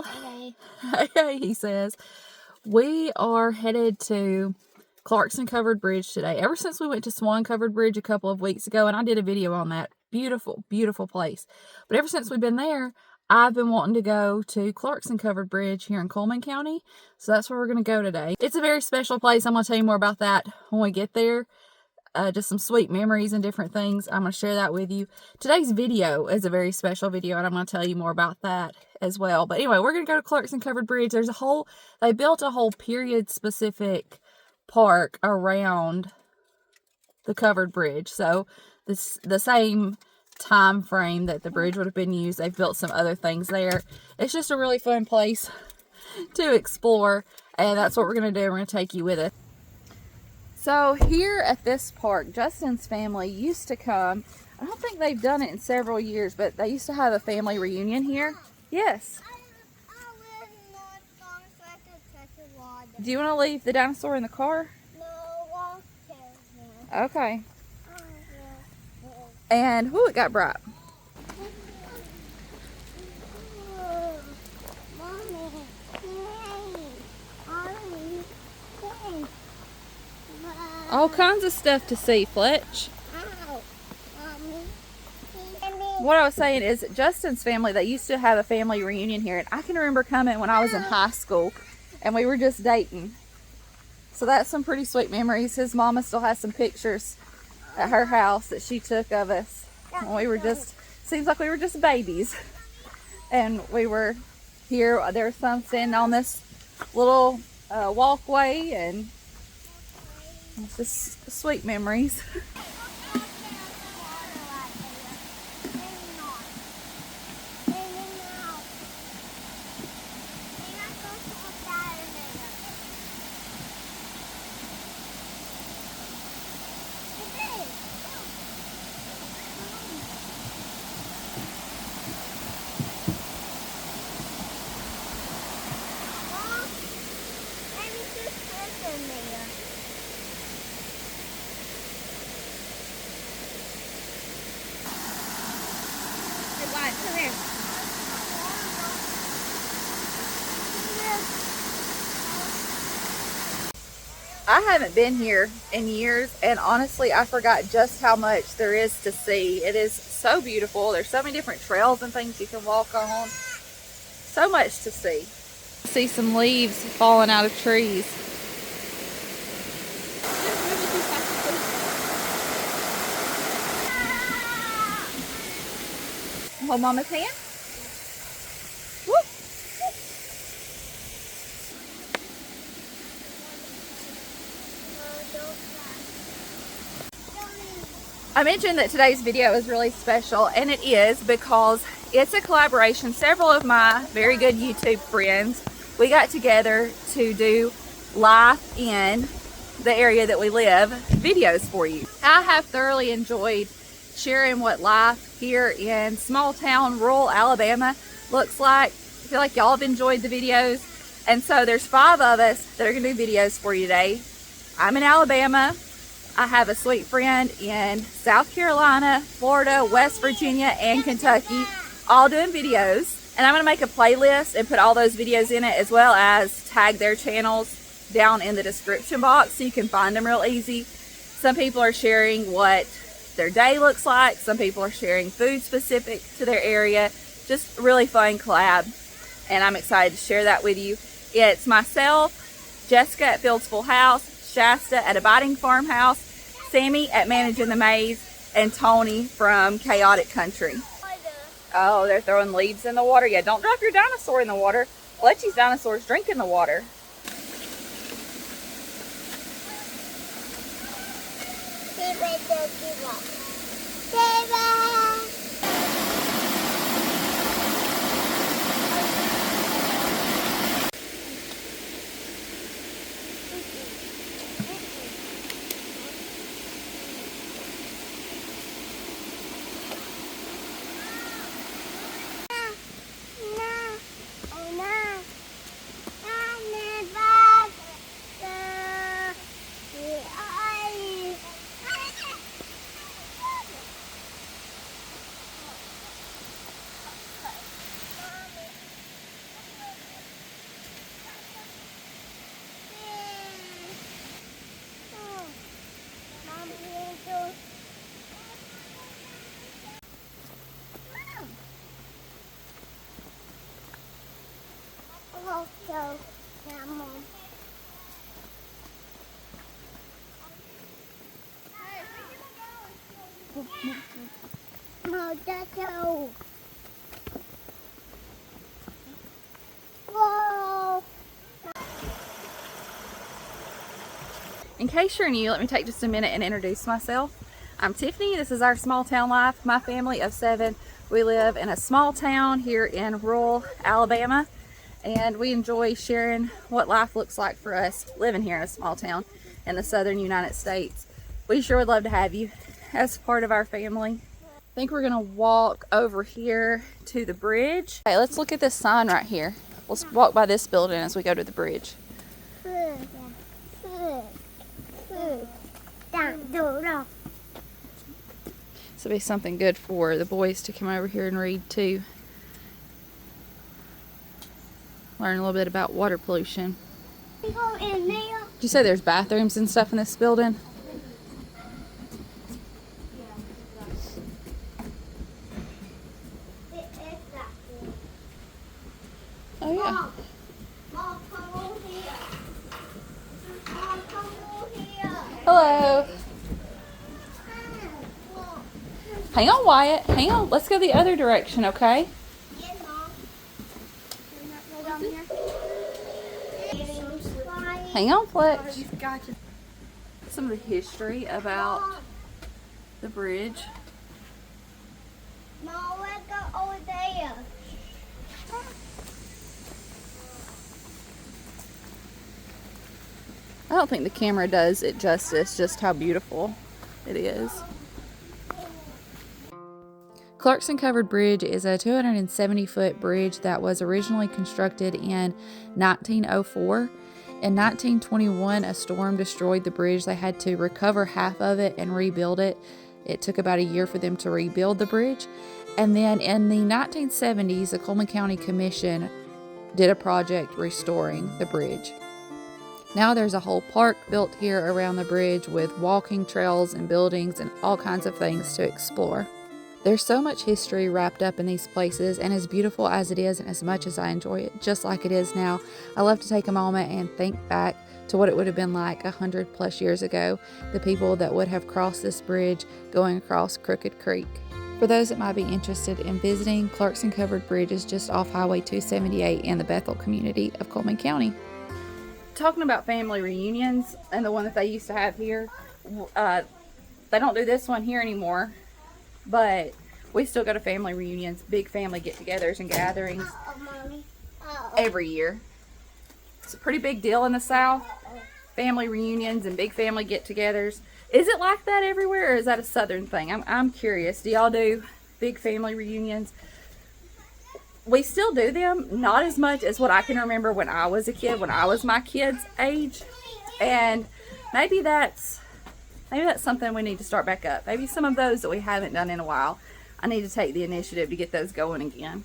Well, hey, he says, we are headed to Clarkson Covered Bridge today. Ever since we went to Swan Covered Bridge a couple of weeks ago, and I did a video on that. Beautiful, beautiful place. But ever since we've been there, I've been wanting to go to Clarkson Covered Bridge here in Cullman County. So that's where we're going to go today. It's a very special place. I'm going to tell you more about that when we get there. Just some sweet memories and different things. I'm going to share that with you. Today's video is a very special video, and I'm going to tell you more about that as well. But anyway, we're going to go to Clarkson Covered Bridge. They built a whole period-specific park around the covered bridge. So the same time frame that the bridge would have been used, they've built some other things there. It's just a really fun place to explore, and that's what we're going to do. We're going to take you with us. So here at this park, Justin's family used to come. I don't think they've done it in several years, but they used to have a family reunion here. Yes. Do you want to leave the dinosaur in the car? No, okay. And, whoo, it got bright. All kinds of stuff to see, Fletch. What I was saying is Justin's family, they used to have a family reunion here, and I can remember coming when I was in high school, and we were just dating. So that's some pretty sweet memories. His mama still has some pictures at her house that she took of us when we were just, seems like we were just babies. And we were here, there was some standing on this little walkway, and it's just sweet memories. Come here. I haven't been here in years, and honestly I forgot just how much there is to see. It is so beautiful. There's so many different trails and things you can walk on. So much to see. See some leaves falling out of trees. Hold Mama's hand. Woo. I mentioned that today's video is really special, and it is because it's a collaboration. Several of my very good YouTube friends, we got together to do life in the area that we live videos for you. I have thoroughly enjoyed sharing what life here in small town rural Alabama looks like. I feel like y'all have enjoyed the videos, and so there's 5 of us that are gonna do videos for you today. I'm in Alabama. I have a sweet friend in South Carolina, Florida, West Virginia, and Kentucky, all doing videos. And I'm gonna make a playlist and put all those videos in it, as well as tag their channels down in the description box so you can find them real easy. Some people are sharing what their day looks like. Some people are sharing food specific to their area. Just a really fun collab, and I'm excited to share that with you. It's myself, Jessica at Fieldsful House, Shasta at Abiding Farmhouse, Sammy at Managing the Maze, and Tony from Chaotic Country. Oh, they're throwing leaves in the water. Yeah, don't drop your dinosaur in the water. Fletchy's dinosaur's drinking the water. Whoa. In case you're new, let me take just a minute and introduce myself. I'm Tiffany. This is our small town life. My family of 7, we live in a small town here in rural Alabama, and we enjoy sharing what life looks like for us living here in a small town in the southern United States. We sure would love to have you as part of our family. I think we're gonna walk over here to the bridge. Hey, let's look at this sign right here. Let's walk by this building as we go to the bridge. This will be something good for the boys to come over here and read too. Learn a little bit about water pollution. Did you say there's bathrooms and stuff in this building? Oh yeah. Hello. Hang on, Wyatt. Hang on. Let's go the other direction, okay? Yes, Mom. Hang on, Fletch. Gotcha. Some of the history about the bridge. Mom, let's go over there. I don't think the camera does it justice, just how beautiful it is. Clarkson Covered Bridge is a 270-foot bridge that was originally constructed in 1904. In 1921, a storm destroyed the bridge. They had to recover half of it and rebuild it. It took about a year for them to rebuild the bridge. And then in the 1970s, the Cullman County Commission did a project restoring the bridge. Now there's a whole park built here around the bridge with walking trails and buildings and all kinds of things to explore. There's so much history wrapped up in these places, and as beautiful as it is and as much as I enjoy it just like it is now, I love to take a moment and think back to what it would have been like 100+ years ago, the people that would have crossed this bridge going across Crooked Creek. For those that might be interested in visiting, Clarkson Covered Bridge is just off Highway 278 in the Bethel community of Cullman County. Talking about family reunions and the one that they used to have here, they don't do this one here anymore, but we still go to family reunions, big family get-togethers and gatherings every year. It's a pretty big deal in the South, family reunions and big family get-togethers. Is it like that everywhere, or is that a Southern thing? I'm curious. Do y'all do big family reunions? We still do them, not as much as what I can remember when I was a kid, when I was my kid's age. And maybe that's something we need to start back up. Maybe some of those that we haven't done in a while, I need to take the initiative to get those going again.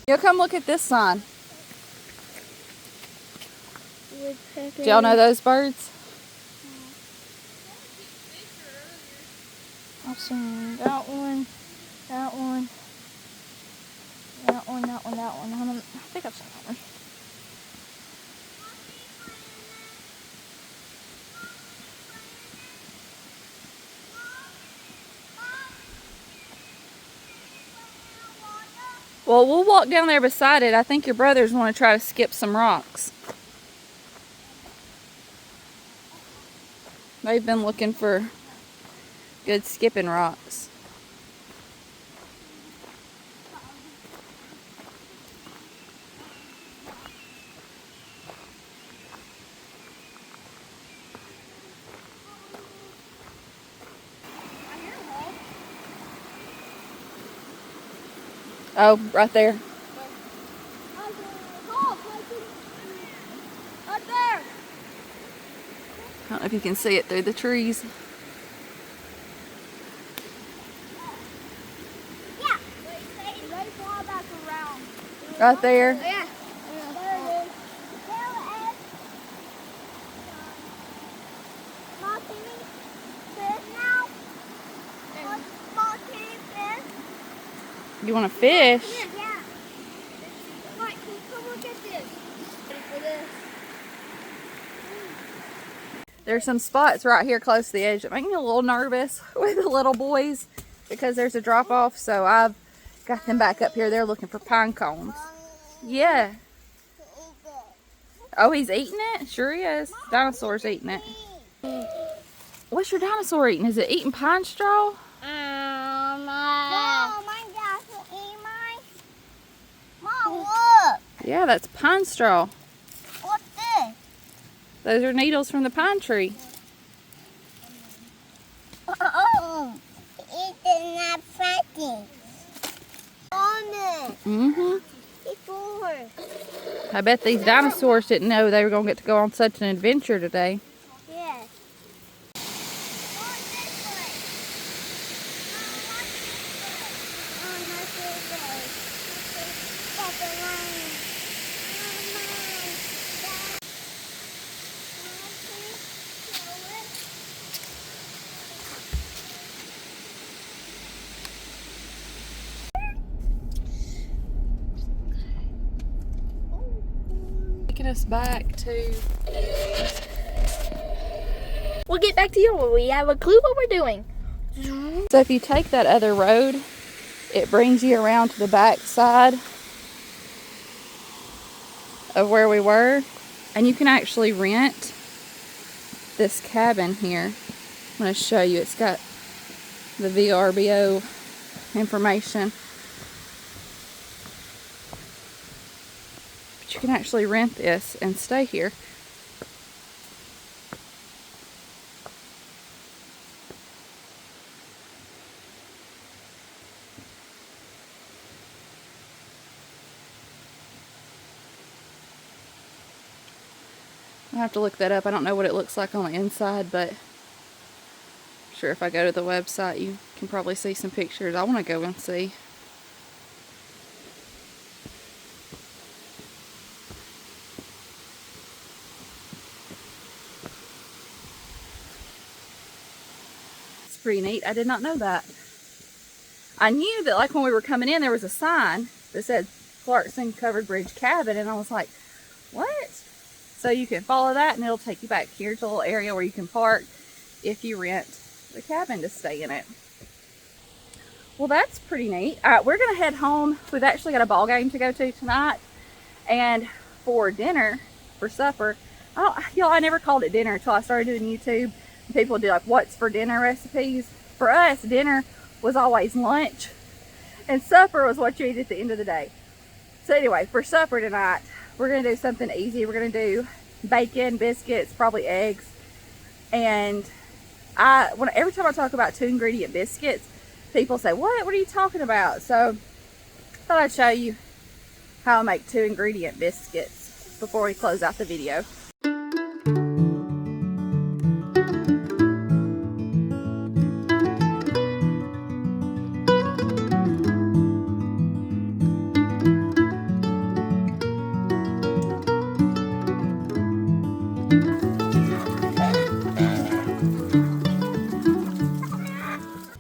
You'll come look at this sign. Do y'all know those birds? I've seen that one, that one, that one, that one, that one. I think I've seen that one. Well, we'll walk down there beside it. I think your brothers want to try to skip some rocks. They've been looking for good skipping rocks. Oh, right there. Up there. I don't know if you can see it through the trees. Yeah. They fly back around. Right there. Yeah. There it is. There it is. Mom, can we sit now? You want to fish? Yeah. Mike, come look at this. Ready for this? There's some spots right here close to the edge that make me a little nervous with the little boys because there's a drop off. So I've got them back up here. They're looking for pine cones. Yeah. Oh, he's eating it? Sure he is. Dinosaur's eating it. What's your dinosaur eating? Is it eating pine straw? No, my dinosaur ate mine. Mom, look. Yeah, that's pine straw. What's this? Those are needles from the pine tree. It's not fighting. On it. Mm-hmm. Before. I bet these dinosaurs didn't know they were going to get to go on such an adventure today. Yes. Taking us back to... We'll get back to you when we have a clue what we're doing. So if you take that other road, it brings you around to the back side of where we were. And you can actually rent this cabin here. I'm going to show you. It's got the VRBO information. But you can actually rent this and stay here. I'll have to look that up. I don't know what it looks like on the inside, but I'm sure if I go to the website you can probably see some pictures. I want to go and see. It's pretty neat. I did not know that. I knew that like when we were coming in there was a sign that said Clarkson Covered Bridge cabin, and I was like, what? So you can follow that and it'll take you back here to a little area where you can park if you rent the cabin to stay in it. Well, that's pretty neat. All right, we're gonna head home. We've actually got a ball game to go to tonight, and for dinner, for supper, I never called it dinner until I started doing YouTube. People do like what's for dinner recipes. For us, dinner was always lunch, and supper was what you eat at the end of the day. So anyway, for supper tonight, we're gonna do something easy. We're gonna do bacon, biscuits, probably eggs. And every time I talk about 2-ingredient biscuits, people say, what are you talking about? So I thought I'd show you how I make 2-ingredient biscuits before we close out the video.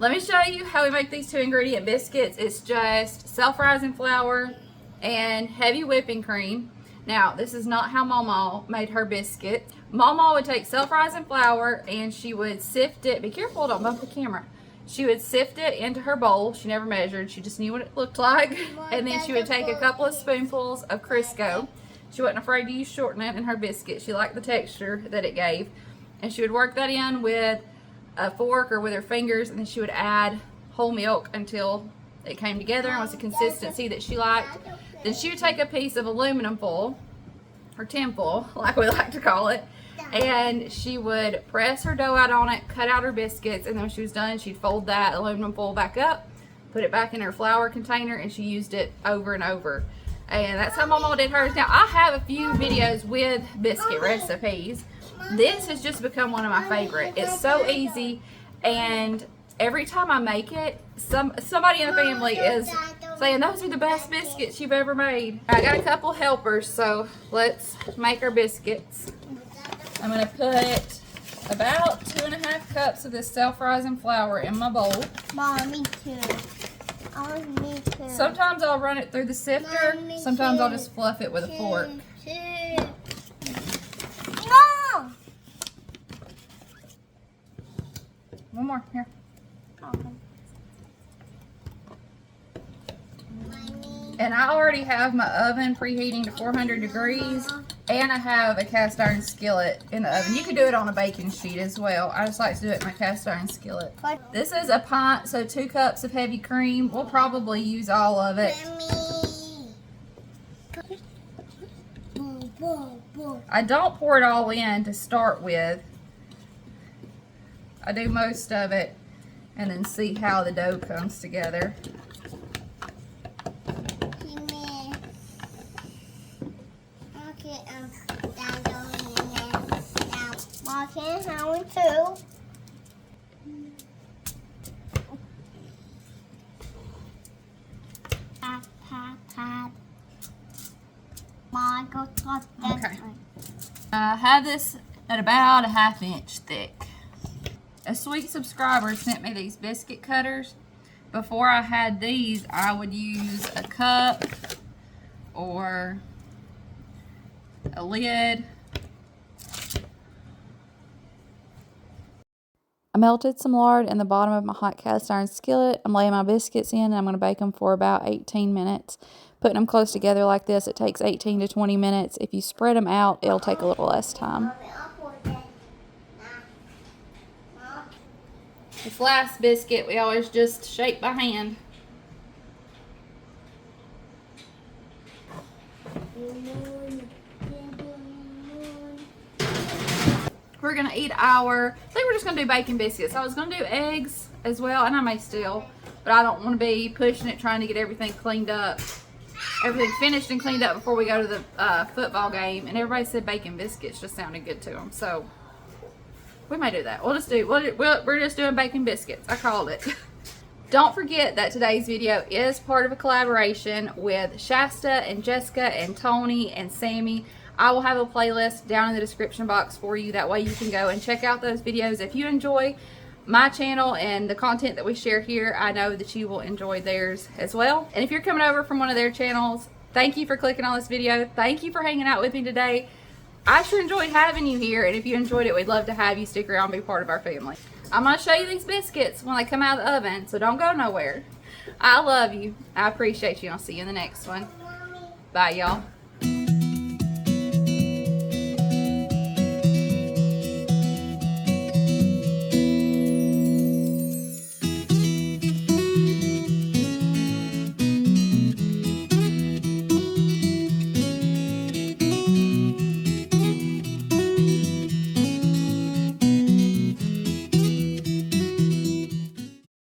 Let me show you how we make these 2-ingredient biscuits. It's just self-rising flour and heavy whipping cream. Now, this is not how Mama made her biscuit. Mama would take self-rising flour and she would sift it. Be careful, don't bump the camera. She would sift it into her bowl. She never measured. She just knew what it looked like. And then she would take a couple of spoonfuls of Crisco. She wasn't afraid to use shortening in her biscuit. She liked the texture that it gave. And she would work that in with a fork or with her fingers, and then she would add whole milk until it came together and was the consistency that she liked. Then she would take a piece of aluminum foil, or tin foil like we like to call it, and she would press her dough out on it, cut out her biscuits, and then when she was done she'd fold that aluminum foil back up, put it back in her flour container, and she used it over and over. And that's how Mama did hers. Now I have a few videos with biscuit recipes. This has just become one of my favorite. It's so easy, and every time I make it, somebody in the family is saying those are the best biscuits you've ever made. I got a couple helpers, so let's make our biscuits. I'm going to put about 2.5 cups of this self-rising flour in my bowl. Mom, me too. Me too. Sometimes I'll run it through the sifter. Mommy, Sometimes I'll too. just fluff it with a fork. No! One more, here. Okay. And I already have my oven preheating to 400 degrees. And I have a cast iron skillet in the oven. You could do it on a baking sheet as well. I just like to do it in my cast iron skillet. This is a pint, so 2 cups of heavy cream. We'll probably use all of it. I don't pour it all in to start with. I do most of it and then see how the dough comes together. Okay. I have this at about a 1/2 inch thick. A sweet subscriber sent me these biscuit cutters. Before I had these, I would use a cup or a lid. I melted some lard in the bottom of my hot cast iron skillet. I'm laying my biscuits in and I'm going to bake them for about 18 minutes. Putting them close together like this, it takes 18 to 20 minutes. If you spread them out, it'll take a little less time. This last biscuit, we always just shape by hand. We're gonna eat our, I think we're just gonna do bacon biscuits. I was gonna do eggs as well, and I may still, but I don't wanna be pushing it, trying to get everything cleaned up, everything finished and cleaned up before we go to the football game. And everybody said bacon biscuits just sounded good to them, so we may do that. We're just doing bacon biscuits. I called it. Don't forget that today's video is part of a collaboration with Shasta and Jessica and Tony and Sammy. I will have a playlist down in the description box for you. That way you can go and check out those videos. If you enjoy my channel and the content that we share here, I know that you will enjoy theirs as well. And if you're coming over from one of their channels, thank you for clicking on this video. Thank you for hanging out with me today. I sure enjoyed having you here, and if you enjoyed it, we'd love to have you stick around and be part of our family. I'm going to show you these biscuits when they come out of the oven, so don't go nowhere. I love you. I appreciate you. I'll see you in the next one. Bye, y'all.